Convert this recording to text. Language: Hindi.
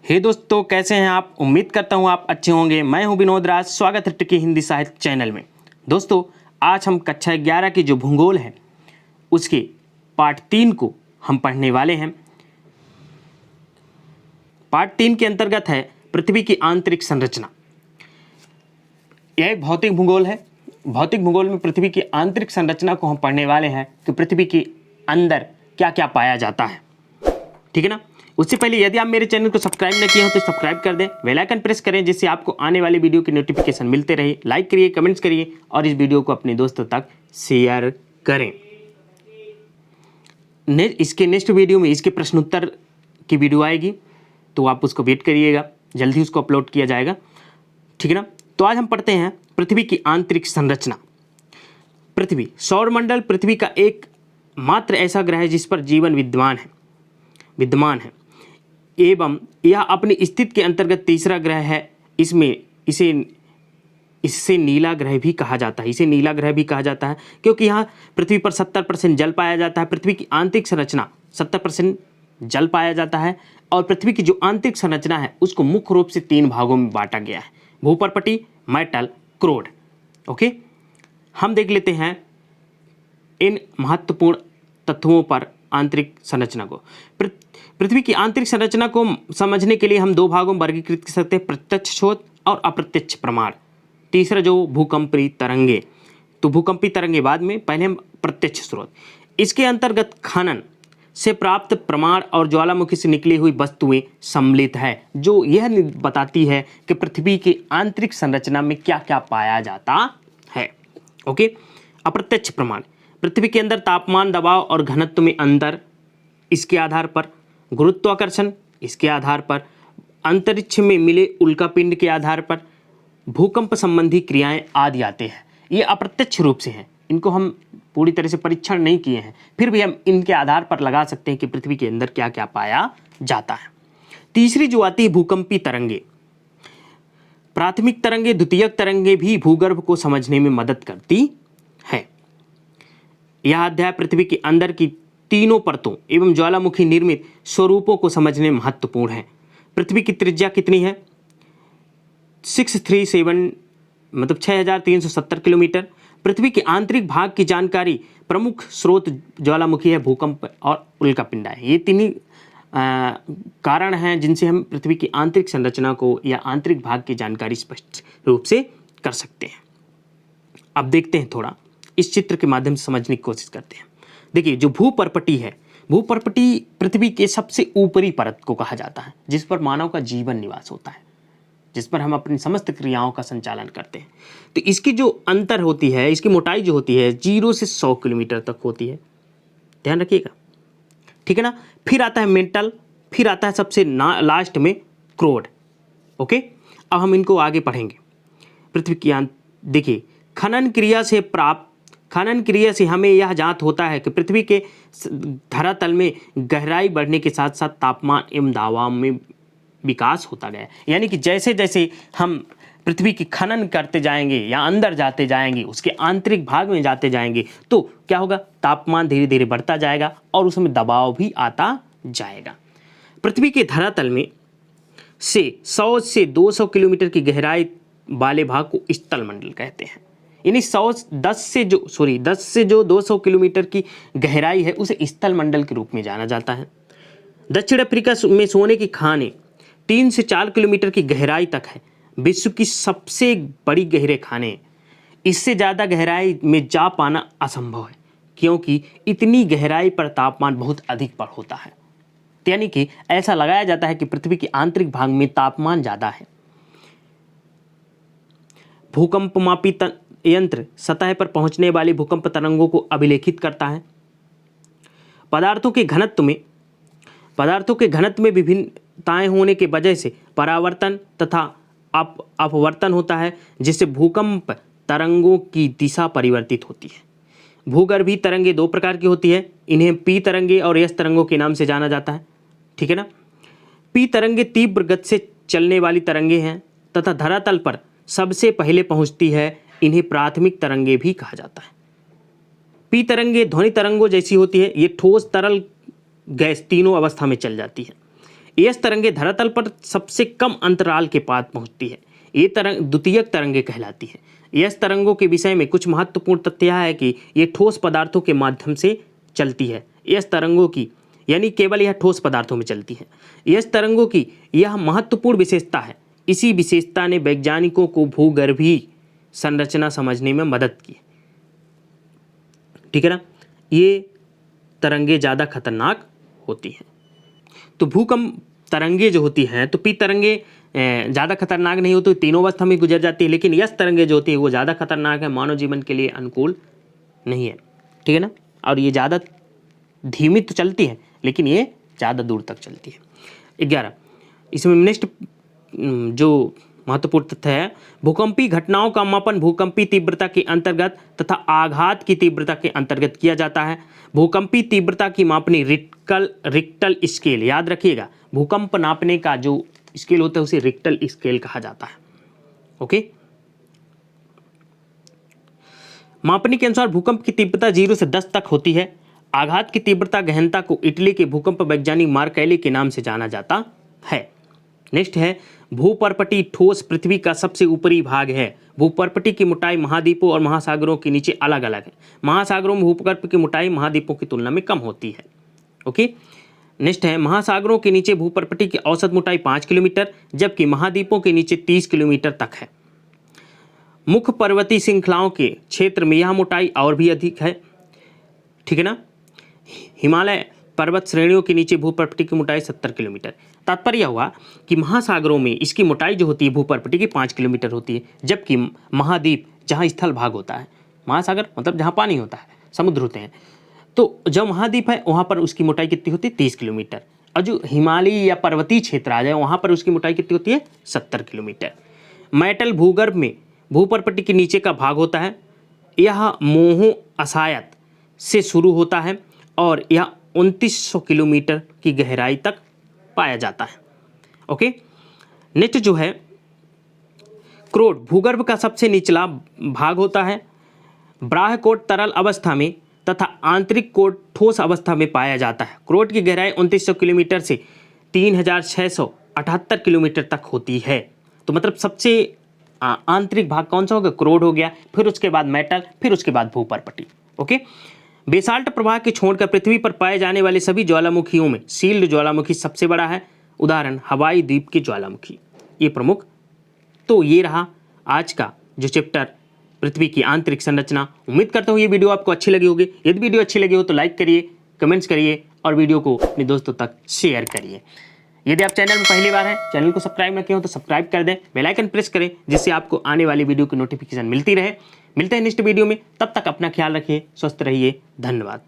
हे दोस्तों, कैसे हैं आप। उम्मीद करता हूं आप अच्छे होंगे। मैं हूं विनोद राज। स्वागत है ट्रिकी हिंदी साहित्य चैनल में। दोस्तों, आज हम कक्षा 11 की जो भूगोल है उसके पार्ट 3 को हम पढ़ने वाले हैं। पार्ट 3 के अंतर्गत है पृथ्वी की आंतरिक संरचना। यह एक भौतिक भूगोल है। भौतिक भूगोल में पृथ्वी की आंतरिक संरचना को हम पढ़ने वाले हैं कि पृथ्वी के अंदर क्या क्या पाया जाता है। ठीक है ना। उससे पहले यदि आप मेरे चैनल को सब्सक्राइब नहीं किए हो तो सब्सक्राइब कर दें, बेल आइकन प्रेस करें जिससे आपको आने वाले वीडियो की नोटिफिकेशन मिलते रहे। लाइक करिए, कमेंट्स करिए और इस वीडियो को अपने दोस्तों तक शेयर करें। इसके नेक्स्ट वीडियो में इसके प्रश्नोत्तर की वीडियो आएगी, तो आप उसको वेट करिएगा, जल्दी उसको अपलोड किया जाएगा। ठीक है ना। तो आज हम पढ़ते हैं पृथ्वी की आंतरिक संरचना। पृथ्वी सौरमंडल पृथ्वी का एक मात्र ऐसा ग्रह है जिस पर जीवन विद्यमान है एवं यह अपनी स्थिति के अंतर्गत तीसरा ग्रह है। इससे नीला ग्रह भी कहा जाता है। इसे नीला ग्रह भी कहा जाता है क्योंकि यहाँ पृथ्वी पर 70% जल पाया जाता है। पृथ्वी की आंतरिक संरचना 70% जल पाया जाता है और पृथ्वी की जो आंतरिक संरचना है उसको मुख्य रूप से 3 भागों में बांटा गया है: भूपर्पटी, मैटल, क्रोड। ओके, हम देख लेते हैं इन महत्वपूर्ण तत्वों पर आंतरिक संरचना को। पृथ्वी की आंतरिक संरचना को समझने के लिए हम 2 भागों में वर्गीकृत कर सकते हैं: प्रत्यक्ष स्रोत और अप्रत्यक्ष प्रमाण। तीसरा जो भूकंपी तरंगे, तो भूकंपी तरंगे बाद में, पहले हम प्रत्यक्ष स्रोत। इसके अंतर्गत खनन से प्राप्त प्रमाण और ज्वालामुखी से निकली हुई वस्तुएं सम्मिलित है, जो यह बताती है कि पृथ्वी की आंतरिक संरचना में क्या क्या पाया जाता है। ओके, अप्रत्यक्ष प्रमाण, पृथ्वी के अंदर तापमान, दबाव और घनत्व में अंतर, इसके आधार पर गुरुत्वाकर्षण, इसके आधार पर अंतरिक्ष में मिले उल्कापिंड के आधार पर भूकंप संबंधी क्रियाएं आदि आते हैं। ये अप्रत्यक्ष रूप से हैं, इनको हम पूरी तरह से परीक्षण नहीं किए हैं, फिर भी हम इनके आधार पर लगा सकते हैं कि पृथ्वी के अंदर क्या क्या पाया जाता है। तीसरी जो आती है भूकंपी तरंगे। प्राथमिक तरंगे, द्वितीयक तरंगे भी भूगर्भ को समझने में मदद करती है। यह अध्याय पृथ्वी के अंदर की तीनों परतों एवं ज्वालामुखी निर्मित स्वरूपों को समझने में महत्वपूर्ण है। पृथ्वी की त्रिज्या कितनी है? 6370 किलोमीटर। पृथ्वी के आंतरिक भाग की जानकारी, प्रमुख स्रोत ज्वालामुखी है, भूकंप और उल्कापिंड है। ये 3 कारण हैं जिनसे हम पृथ्वी की आंतरिक संरचना को या आंतरिक भाग की जानकारी स्पष्ट रूप से कर सकते हैं। अब देखते हैं, थोड़ा इस चित्र के माध्यम से समझने की कोशिश करते हैं। देखिए, जो भूपर्पटी है, भूपर्पटी पृथ्वी के सबसे ऊपरी परत को कहा जाता है जिस पर मानव का जीवन निवास होता है, जिस पर हम अपनी समस्त क्रियाओं का संचालन करते हैं। तो इसकी जो अंतर होती है, इसकी मोटाई जो होती है 0 से 100 किलोमीटर तक होती है, ध्यान रखिएगा। ठीक है ना। फिर आता है मेंटल, फिर आता है सबसे लास्ट में क्रोड। ओके, अब हम इनको आगे पढ़ेंगे। पृथ्वी की देखिए, खनन क्रिया से हमें यह ज्ञात होता है कि पृथ्वी के धरातल में गहराई बढ़ने के साथ साथ तापमान एवं दबाव में विकास होता गया। यानी कि जैसे जैसे हम पृथ्वी की खनन करते जाएंगे या अंदर जाते जाएंगे, उसके आंतरिक भाग में जाते जाएंगे, तो क्या होगा? तापमान धीरे धीरे बढ़ता जाएगा और उसमें दबाव भी आता जाएगा। पृथ्वी के धरातल में से 100 से 200 किलोमीटर की गहराई वाले भाग को स्थल मंडल कहते हैं। यानी 10 से जो 200 किलोमीटर की गहराई है उसे स्थल मंडल के रूप में जाना जाता है। दक्षिण अफ्रीका में सोने की खानें 3 से 4 किलोमीटर की गहराई तक है। विश्व की सबसे बड़ी गहरे खाने, इससे ज़्यादा गहराई में जा पाना असंभव है क्योंकि इतनी गहराई पर तापमान बहुत अधिक पर होता है। यानी कि ऐसा लगाया जाता है कि पृथ्वी के आंतरिक भाग में तापमान ज़्यादा है। भूकंपमापी यंत्र सतह पर पहुंचने वाली भूकंप तरंगों को अभिलेखित करता है। पदार्थों के घनत्व में विभिन्नताएं होने के वजह से परावर्तन तथा अपवर्तन होता है, जिससे भूकंप तरंगों की दिशा परिवर्तित होती है। भूगर्भीय तरंगे 2 प्रकार की होती है। इन्हें पी तरंगे और एस तरंगों के नाम से जाना जाता है। ठीक है ना। पी तरंगे तीव्र गति से चलने वाली तरंगे हैं तथा धरातल पर सबसे पहले पहुंचती है। इन्हें प्राथमिक तरंगे भी कहा जाता है। पी तरंगे ध्वनि तरंगों जैसी होती है। ये ठोस, तरल, गैस तीनों अवस्था में चल जाती है। एस तरंगे धरातल पर सबसे कम अंतराल के पास पहुंचती है। ये तरंग द्वितीयक तरंगे कहलाती है। एस तरंगों के विषय में कुछ महत्वपूर्ण तथ्य यह है कि ये ठोस पदार्थों के माध्यम से चलती है। एस तरंगों की यानी केवल यह ठोस पदार्थों में चलती है। एस तरंगों की यह महत्वपूर्ण विशेषता है। इसी विशेषता ने वैज्ञानिकों को भूगर्भीय संरचना समझने में मदद की। ठीक है ना, ये तरंगे ज़्यादा खतरनाक होती हैं। तो भूकंप तरंगे जो होती हैं, तो पी तरंगे ज़्यादा खतरनाक नहीं होती, तीनों अवस्था में गुजर जाती है, लेकिन यस तरंगे जो होती है वो ज़्यादा खतरनाक है, मानव जीवन के लिए अनुकूल नहीं है। ठीक है ना, और ये ज़्यादा धीमी तो चलती है लेकिन ये ज़्यादा दूर तक चलती है। 11, इसमें नेक्स्ट जो महत्वपूर्ण तथ्य है, भूकंपीय घटनाओं का मापन भूकंपीय तीव्रता के अंतर्गत तथा आघात की तीव्रता के अंतर्गत किया जाता है। भूकंपीय तीव्रता की मापनी रिक्टर स्केल, याद रखिएगा, भूकंप नापने का जो स्केल होता है उसे रिक्टर स्केल कहा जाता है। ओके, मापनी के अनुसार भूकंप की तीव्रता 0 से 10 तक होती है। आघात की तीव्रता गहनता को इटली के भूकंप वैज्ञानिक मार्केली के नाम से जाना जाता है। नेक्स्ट है, भूपर्पटी ठोस पृथ्वी का सबसे ऊपरी भाग है। भूपर्पटी की मोटाई महाद्वीपों और महासागरों के नीचे अलग अलग है। महासागरों में भूपर्प की मोटाई महाद्वीपों की तुलना में कम होती है। ओके, नेक्स्ट है, महासागरों के नीचे भूपर्पटी की औसत मोटाई 5 किलोमीटर जबकि महाद्वीपों के नीचे 30 किलोमीटर तक है। मुख्य पर्वतीय श्रृंखलाओं के क्षेत्र में यह मोटाई और भी अधिक है। ठीक है ना, हिमालय पर्वत श्रेणियों के नीचे भूपर्पटी की मोटाई 70 किलोमीटर। तात्पर्य हुआ कि महासागरों में इसकी मोटाई जो होती है भूपर्पटी की 5 किलोमीटर होती है, जबकि महाद्वीप जहाँ स्थल भाग होता है, महासागर मतलब जहाँ पानी होता है, समुद्र होते हैं, तो जब महाद्वीप है वहाँ पर उसकी मोटाई कितनी होती है 30 किलोमीटर, और जो हिमालयी या पर्वतीय क्षेत्र आ जाए वहाँ पर उसकी मोटाई कितनी होती है 70 किलोमीटर। मैटल भूगर्भ में भूपर्पटी के नीचे का भाग होता है। यह मोहो असायत से शुरू होता है और यह 2900 किलोमीटर की गहराई तक पाया जाता है। ओके, नेक्स्ट जो है, क्रोड भूगर्भ का सबसे निचला भाग होता है। बाह्य कोट तरल अवस्था में तथा आंतरिक कोट ठोस अवस्था में पाया जाता है। क्रोड की गहराई 2900 किलोमीटर से 3678 किलोमीटर तक होती है। तो मतलब सबसे आंतरिक भाग कौन सा होगा, क्रोड हो गया, फिर उसके बाद मेटल, फिर उसके बाद भूपर्पटी। ओके, बेसाल्ट प्रवाह के छोड़कर पृथ्वी पर पाए जाने वाले सभी ज्वालामुखियों में सील्ड ज्वालामुखी सबसे बड़ा है। उदाहरण हवाई द्वीप की ज्वालामुखी, ये प्रमुख। तो ये रहा आज का जो चैप्टर पृथ्वी की आंतरिक संरचना। उम्मीद करता हूँ ये वीडियो आपको अच्छी लगी होगी। यदि वीडियो अच्छी लगी हो तो लाइक करिए, कमेंट्स करिए और वीडियो को अपने दोस्तों तक शेयर करिए। यदि आप चैनल में पहली बार हैं, चैनल को सब्सक्राइब न किए हो तो सब्सक्राइब कर दें, बेल आइकन प्रेस करें जिससे आपको आने वाली वीडियो की नोटिफिकेशन मिलती रहे। मिलते हैं नेक्स्ट वीडियो में, तब तक अपना ख्याल रखिए, स्वस्थ रहिए, धन्यवाद।